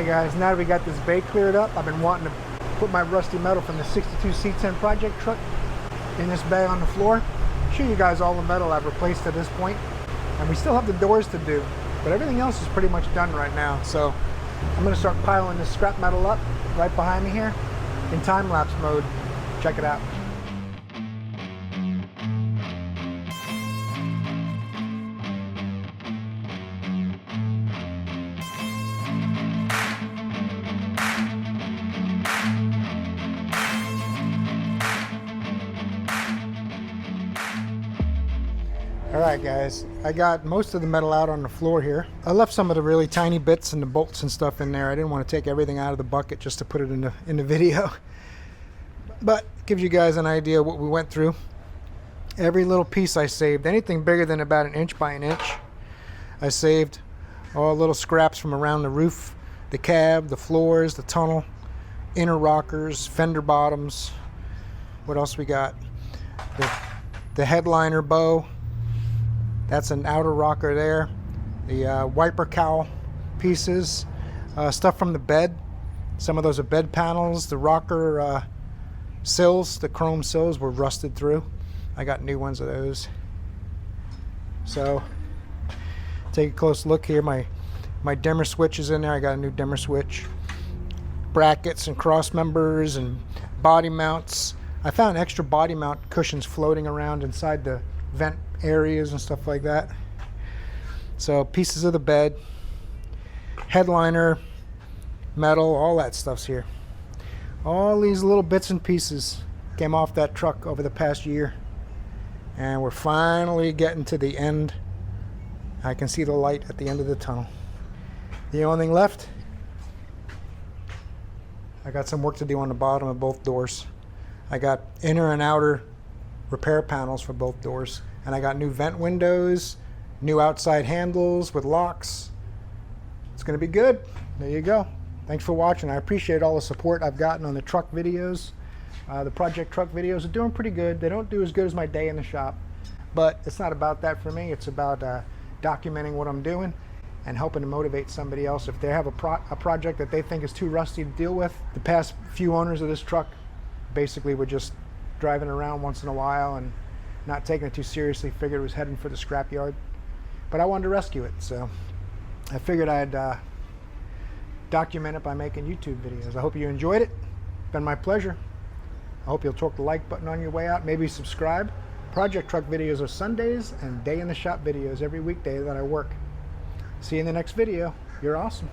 Hey guys, now that we got this bay cleared up, I've been wanting to put my rusty metal from the 62 C10 project truck in this bay on the floor. Show you guys all the metal I've replaced at this point. And we still have the doors to do, but everything else is pretty much done right now. So I'm gonna start piling this scrap metal up right behind me here in time-lapse mode. Check it out. Alright guys, I got most of the metal out on the floor here. I left some of the really tiny bits and the bolts and stuff in there. I didn't want to take everything out of the bucket just to put it in the video. But it gives you guys an idea of what we went through. Every little piece I saved, anything bigger than about 1 inch by 1 inch, I saved. All little scraps from around the roof, the cab, the floors, the tunnel, inner rockers, fender bottoms. What else we got? The headliner bow. That's an outer rocker there. The wiper cowl pieces, stuff from the bed. Some of those are bed panels. The rocker sills, the chrome sills were rusted through. I got new ones of those. So take a close look here. My dimmer switch is in there. I got a new dimmer switch. Brackets and cross members and body mounts. I found extra body mount cushions floating around inside the vent areas and stuff like that. So pieces of the bed, headliner, metal, all that stuff's here. All these little bits and pieces came off that truck over the past year, and we're finally getting to the end. I can see the light at the end of the tunnel. The only thing left, I got some work to do on the bottom of both doors. I got inner and outer repair panels for both doors. And I got new vent windows, new outside handles with locks. It's gonna be good. There you go. Thanks for watching. I appreciate all the support I've gotten on the truck videos. The project truck videos are doing pretty good. They don't do as good as my day in the shop, but it's not about that for me. It's about documenting what I'm doing and helping to motivate somebody else. If they have a project that they think is too rusty to deal with, the past few owners of this truck basically were just driving around once in a while and not taking it too seriously, figured it was heading for the scrapyard. But I wanted to rescue it, so I figured I'd document it by making YouTube videos. I hope you enjoyed it. It's been my pleasure. I hope you'll torque the like button on your way out. Maybe subscribe. Project truck videos are Sundays and day in the shop videos every weekday that I work. See you in the next video. You're awesome.